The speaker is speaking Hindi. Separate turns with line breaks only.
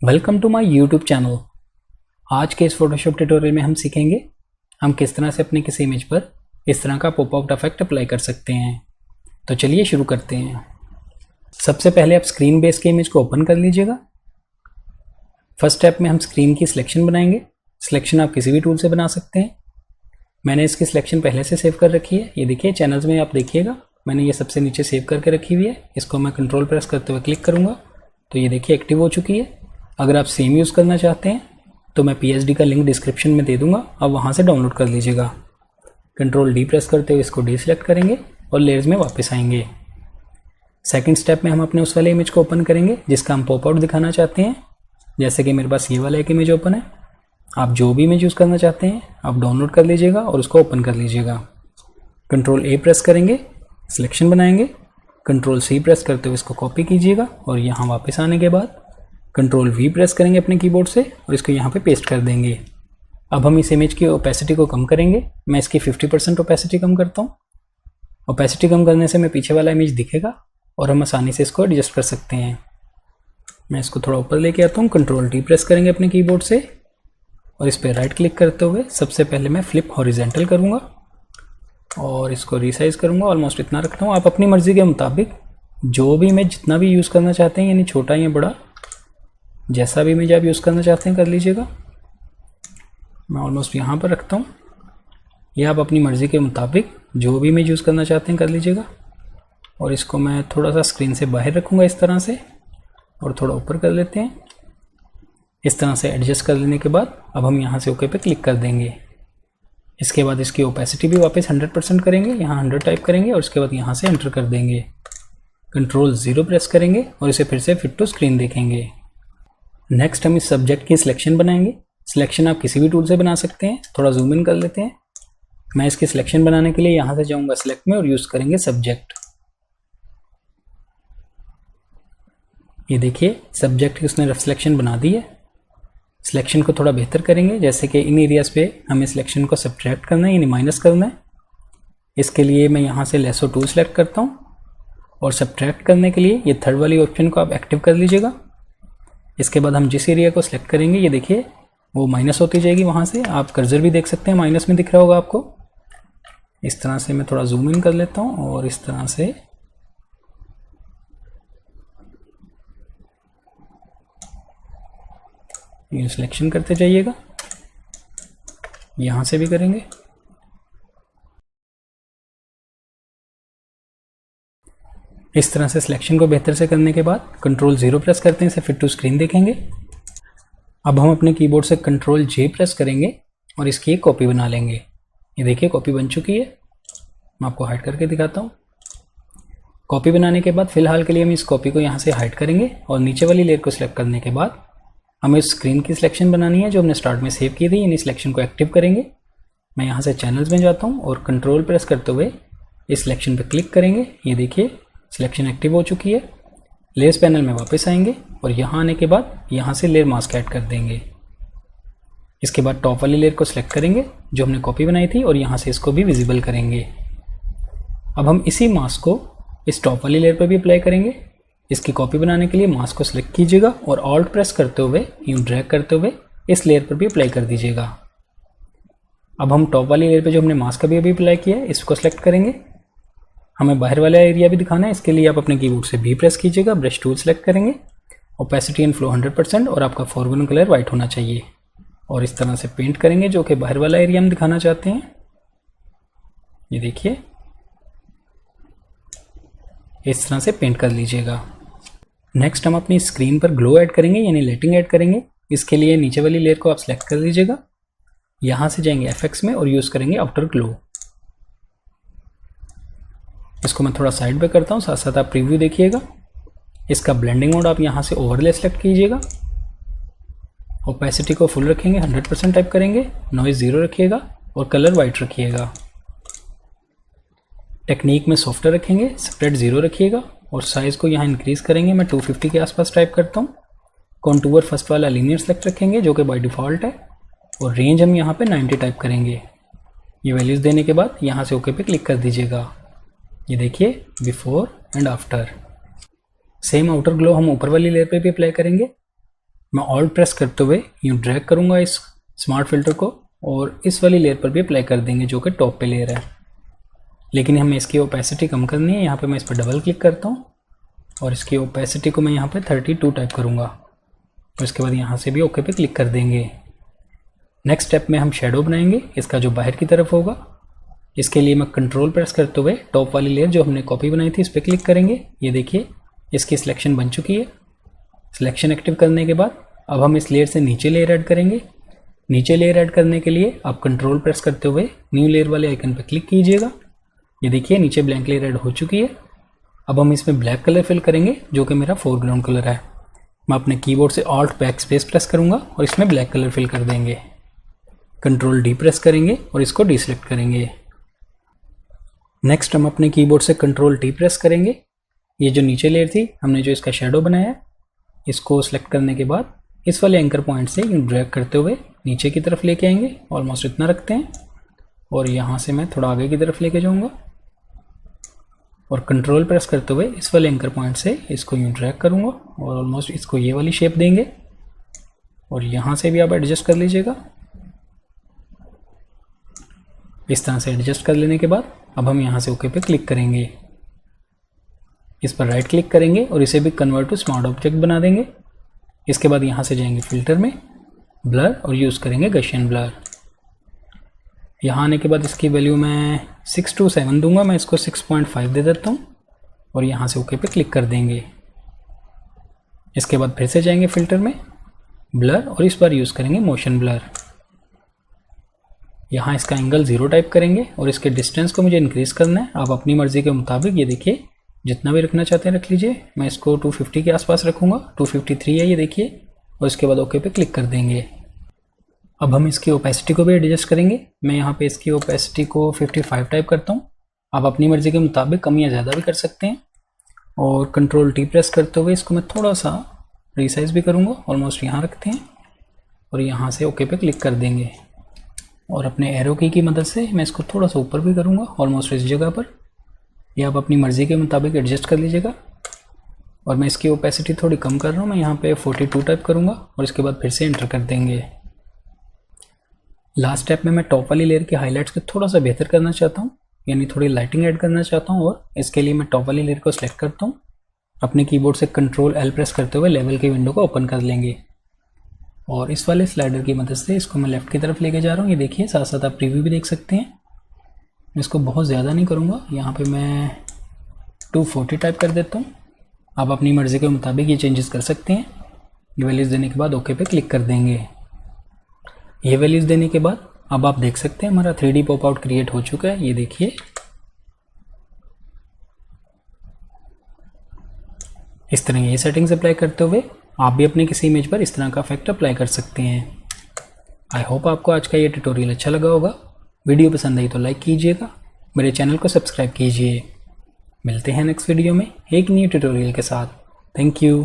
Welcome to my YouTube channel. आज के इस फोटोशॉप ट्यूटोरियल में हम सीखेंगे हम किस तरह से अपने किसी इमेज पर इस तरह का पॉपआउट इफेक्ट अप्लाई कर सकते हैं। तो चलिए शुरू करते हैं। सबसे पहले आप स्क्रीन बेस के इमेज को ओपन कर लीजिएगा। फर्स्ट स्टेप में हम स्क्रीन की सिलेक्शन बनाएंगे। सिलेक्शन आप किसी भी टूल से बना सकते हैं। मैंने इसकी सिलेक्शन पहले से सेव कर रखी है। ये देखिए चैनल्स में आप देखिएगा मैंने ये सबसे नीचे सेव करके रखी हुई है। इसको मैं कंट्रोल प्रेस करते हुए क्लिक करूँगा तो ये देखिए एक्टिव हो चुकी है। अगर आप सेम यूज़ करना चाहते हैं तो मैं PSD का लिंक डिस्क्रिप्शन में दे दूंगा, आप वहाँ से डाउनलोड कर लीजिएगा। कंट्रोल D प्रेस करते हुए इसको डीसेलेक्ट करेंगे और लेयर्स में वापस आएंगे। सेकंड स्टेप में हम अपने उस वाले इमेज को ओपन करेंगे जिसका हम पॉपआउट दिखाना चाहते हैं। जैसे कि मेरे पास ये वाला एक इमेज ओपन है। आप जो भी इमेज यूज़ करना चाहते हैं आप डाउनलोड कर लीजिएगा और उसको ओपन कर लीजिएगा। कंट्रोल A प्रेस करेंगे, सिलेक्शन बनाएंगे, कंट्रोल C प्रेस करते हुए इसको कॉपी कीजिएगा और यहाँ वापस आने के बाद कंट्रोल V प्रेस करेंगे अपने कीबोर्ड से और इसको यहाँ पे पेस्ट कर देंगे। अब हम इस इमेज की ओपेसिटी को कम करेंगे। मैं इसकी 50% ओपेसिटी कम करता हूँ। ओपेसिटी कम करने से मैं पीछे वाला इमेज दिखेगा और हम आसानी से इसको एडजस्ट कर सकते हैं। मैं इसको थोड़ा ऊपर लेके आता हूँ। कंट्रोल D प्रेस करेंगे अपने कीबोर्ड से और इस पर राइट क्लिक करते हुए सबसे पहले मैं फ्लिप हॉरिजेंटल करूँगा और इसको रिसाइज करूँगा। ऑलमोस्ट इतना रखता हूँ। आप अपनी मर्जी के मुताबिक जो भी इमेज जितना भी यूज़ करना चाहते हैं, यानी छोटा या बड़ा, जैसा भी इमेज आप यूज़ करना चाहते हैं कर लीजिएगा। मैं ऑलमोस्ट यहाँ पर रखता हूँ। ये आप अपनी मर्ज़ी के मुताबिक जो भी इमेज यूज़ करना चाहते हैं कर लीजिएगा। और इसको मैं थोड़ा सा स्क्रीन से बाहर रखूँगा इस तरह से और थोड़ा ऊपर कर लेते हैं। इस तरह से एडजस्ट कर लेने के बाद अब हम यहाँ से ओके पे क्लिक कर देंगे। इसके बाद इसकी ओपेसिटी भी वापस 100% करेंगे। यहाँ 100 टाइप करेंगे और उसके बाद यहाँ से एंटर कर देंगे। कंट्रोल 0 प्रेस करेंगे और इसे फिर से फिट टू स्क्रीन देखेंगे। नेक्स्ट हम इस सब्जेक्ट की सिलेक्शन बनाएंगे। सिलेक्शन आप किसी भी टूल से बना सकते हैं। थोड़ा जूम इन कर लेते हैं। मैं इसकी सिलेक्शन बनाने के लिए यहाँ से जाऊँगा सिलेक्ट में और यूज़ करेंगे सब्जेक्ट। ये देखिए सब्जेक्ट की उसने रफ सिलेक्शन बना दी है। सिलेक्शन को थोड़ा बेहतर करेंगे। जैसे कि इन एरियाज़ पे हमें सिलेक्शन को सब्ट्रैक्ट करना है यानी माइनस करना है। इसके लिए मैं यहाँ से लेसो 2 सेलेक्ट करता हूँ और सब्ट्रैक्ट करने के लिए ये थर्ड वाली ऑप्शन को आप एक्टिव कर लीजिएगा। इसके बाद हम जिस एरिया को सिलेक्ट करेंगे ये देखिए वो माइनस होती जाएगी। वहाँ से आप कर्सर भी देख सकते हैं, माइनस में दिख रहा होगा आपको। इस तरह से मैं थोड़ा जूम इन कर लेता हूँ और इस तरह से ये सिलेक्शन करते जाइएगा। यहाँ से भी करेंगे। इस तरह से सिलेक्शन को बेहतर से करने के बाद कंट्रोल 0 प्रेस करते हैं, इसे फिट टू स्क्रीन देखेंगे। अब हम अपने कीबोर्ड से कंट्रोल J प्रेस करेंगे और इसकी एक कॉपी बना लेंगे। ये देखिए कॉपी बन चुकी है। मैं आपको हाइड करके दिखाता हूँ। कॉपी बनाने के बाद फिलहाल के लिए हम इस कॉपी को यहाँ से हाइड करेंगे और नीचे वाली लेयर को सिलेक्ट करने के बाद हमें इस स्क्रीन की सिलेक्शन बनानी है जो हमने स्टार्ट में सेव की थी। यानी सिलेक्शन को एक्टिव करेंगे। मैं यहाँ से चैनल्स में जाता हूँ और कंट्रोल प्रेस करते हुए इस सिलेक्शन पर क्लिक करेंगे। ये देखिए सिलेक्शन एक्टिव हो चुकी है। लेयर्स पैनल में वापस आएंगे और यहाँ आने के बाद यहाँ से लेयर मास्क ऐड कर देंगे। इसके बाद टॉप वाली लेयर को सिलेक्ट करेंगे जो हमने कॉपी बनाई थी और यहाँ से इसको भी विजिबल करेंगे। अब हम इसी मास्क को इस टॉप वाली लेयर पर भी अप्लाई करेंगे। इसकी कॉपी बनाने के लिए मास्क को सिलेक्ट कीजिएगा और ऑल्ट प्रेस करते हुए यूँ ड्रैग करते हुए इस लेयर पर भी अप्लाई कर दीजिएगा। अब हम टॉप वाली लेयर पर जो हमने मास्क अभी अप्लाई किया है इसको सिलेक्ट करेंगे। हमें बाहर वाला एरिया भी दिखाना है। इसके लिए आप अपने कीबोर्ड से B प्रेस कीजिएगा, ब्रश टूल सेलेक्ट करेंगे, ओपेसिटी एंड फ्लो 100% और आपका फोरग्राउंड कलर वाइट होना चाहिए और इस तरह से पेंट करेंगे जो कि बाहर वाला एरिया हम दिखाना चाहते हैं। ये देखिए इस तरह से पेंट कर लीजिएगा। नेक्स्ट हम अपनी स्क्रीन पर ग्लो ऐड करेंगे यानी लाइटिंग ऐड करेंगे। इसके लिए नीचे वाली लेयर को आप सिलेक्ट कर लीजिएगा। यहाँ से जाएंगे FX में और यूज़ करेंगे आउटर ग्लो। इसको मैं थोड़ा साइड पे करता हूँ, साथ साथ आप प्रीव्यू देखिएगा। इसका ब्लेंडिंग मोड आप यहाँ से ओवरले सेलेक्ट कीजिएगा। ओपेसिटी को फुल रखेंगे, 100% टाइप करेंगे, नॉइज 0 रखिएगा और कलर वाइट रखिएगा। टेक्निक में सॉफ्टवेयर रखेंगे, स्प्रेड 0 रखिएगा और साइज़ को यहाँ इंक्रीज़ करेंगे। मैं 250 के आसपास टाइप करता हूँ। कॉन्टूर फर्स्ट वाला लीनियर सेलेक्ट रखेंगे जो कि बाय डिफ़ॉल्ट है और रेंज हम यहाँ पे 90 टाइप करेंगे। ये वैल्यूज़ देने के बाद यहाँ से ओके पे क्लिक कर दीजिएगा। ये देखिए before and after. Same outer glow हम ऊपर वाली लेयर पे भी अप्लाई करेंगे। मैं ऑल्ट प्रेस करते हुए यूँ ड्रैग करूँगा इस स्मार्ट फिल्टर को और इस वाली लेयर पर भी अप्लाई कर देंगे जो कि टॉप पे लेयर है। लेकिन हमें इसकी ओपेसिटी कम करनी है। यहाँ पे मैं इस पर डबल क्लिक करता हूँ और इसकी ओपेसिटी को मैं यहाँ पे 32 टाइप करूँगा और इसके बाद यहाँ से भी ओके पे क्लिक कर देंगे। नेक्स्ट स्टेप में हम शेडो बनाएंगे, इसका जो बाहर की तरफ होगा। इसके लिए मैं कंट्रोल प्रेस करते हुए टॉप वाली लेयर जो हमने कॉपी बनाई थी इस पर क्लिक करेंगे। ये देखिए इसकी सिलेक्शन बन चुकी है। सिलेक्शन एक्टिव करने के बाद अब हम इस लेयर से नीचे लेयर ऐड करेंगे। नीचे लेयर ऐड करने के लिए आप कंट्रोल प्रेस करते हुए न्यू लेयर वाले आइकन पर क्लिक कीजिएगा। ये देखिए नीचे ब्लैंक लेयर ऐड हो चुकी है। अब हम इसमें ब्लैक कलर फिल करेंगे जो कि मेरा फोरग्राउंड कलर है। मैं अपने कीबोर्ड से ऑल्ट बैक स्पेस प्रेस करूँगा और इसमें ब्लैक कलर फिल कर देंगे। कंट्रोल डी प्रेस करेंगे और इसको डिसेलेक्ट करेंगे। नेक्स्ट हम अपने कीबोर्ड से कंट्रोल टी प्रेस करेंगे। ये जो नीचे लेयर थी हमने जो इसका शेडो बनाया है इसको सिलेक्ट करने के बाद इस वाले एंकर पॉइंट से ड्रैग करते हुए नीचे की तरफ लेके आएंगे। ऑलमोस्ट इतना रखते हैं और यहाँ से मैं थोड़ा आगे की तरफ लेके जाऊँगा और कंट्रोल प्रेस करते हुए इस वाले एंकर पॉइंट से इसको यूँ ड्रैग करूँगा और ऑलमोस्ट इसको ये वाली शेप देंगे और यहाँ से भी आप एडजस्ट कर लीजिएगा। इस तरह से एडजस्ट कर लेने के बाद अब हम यहाँ से ओके पे क्लिक करेंगे। इस पर राइट क्लिक करेंगे और इसे भी कन्वर्ट टू स्मार्ट ऑब्जेक्ट बना देंगे। इसके बाद यहाँ से जाएंगे फिल्टर में, ब्लर और यूज़ करेंगे गशियन ब्लर। यहाँ आने के बाद इसकी वैल्यू मैं 6 to 7 दूंगा। मैं इसको 6.5 दे देता हूँ और यहाँ से ओके पे क्लिक कर देंगे। इसके बाद फिर से जाएंगे फिल्टर में, ब्लर और इस बार यूज़ करेंगे मोशन ब्लर। यहाँ इसका एंगल 0 टाइप करेंगे और इसके डिस्टेंस को मुझे इंक्रीज़ करना है। आप अपनी मर्ज़ी के मुताबिक ये देखिए जितना भी रखना चाहते हैं रख लीजिए। मैं इसको 250 के आसपास रखूँगा। 253 है ये देखिए और इसके बाद ओके पे क्लिक कर देंगे। अब हम इसकी ओपेसिटी को भी एडजस्ट करेंगे। मैं यहाँ पे इसकी ओपेसिटी को 55 टाइप करता हूँ। आप अपनी मर्ज़ी के मुताबिक कम या ज़्यादा भी कर सकते हैं और कंट्रोल टी प्रेस करते हुए इसको मैं थोड़ा सा रिसाइज भी करूँगा। ऑलमोस्ट यहाँ रखते हैं और यहाँ से ओके पे क्लिक कर देंगे और अपने एरो की मदद से मैं इसको थोड़ा सा ऊपर भी करूँगा ऑलमोस्ट इस जगह पर। ये आप अपनी मर्ज़ी के मुताबिक एडजस्ट कर लीजिएगा और मैं इसकी ओपेसिटी थोड़ी कम कर रहा हूँ। मैं यहाँ पे 42 टाइप करूँगा और इसके बाद फिर से एंटर कर देंगे। लास्ट स्टेप में मैं टॉप वाली लेयर के हाईलाइट्स को थोड़ा सा बेहतर करना चाहता हूँ, यानी थोड़ी लाइटिंग ऐड करना चाहता हूँ और इसके लिए मैं टॉप वाली लेयर को सिलेक्ट करता हूँ। अपने कीबोर्ड से कंट्रोल एल प्रेस करते हुए लेवल की विंडो को ओपन कर लेंगे और इस वाले स्लाइडर की मदद से इसको मैं लेफ्ट की तरफ लेके जा रहा हूँ। ये देखिए साथ साथ आप प्रीव्यू भी देख सकते हैं। मैं इसको बहुत ज़्यादा नहीं करूँगा, यहाँ पे मैं 240 टाइप कर देता हूँ। आप अपनी मर्ज़ी के मुताबिक ये चेंजेस कर सकते हैं। ये वैल्यूज़ देने के बाद ओके पे क्लिक कर देंगे। ये वैल्यूज़ देने के बाद अब आप देख सकते हैं हमारा 3D पॉप आउट क्रिएट हो चुका है। ये देखिए इस तरह ये सेटिंग्स अप्लाई करते हुए आप भी अपने किसी इमेज पर इस तरह का इफेक्ट अप्लाई कर सकते हैं। आई होप आपको आज का ये ट्यूटोरियल अच्छा लगा होगा। वीडियो पसंद आई तो लाइक कीजिएगा, मेरे चैनल को सब्सक्राइब कीजिए। मिलते हैं नेक्स्ट वीडियो में एक न्यू ट्यूटोरियल के साथ। Thank you.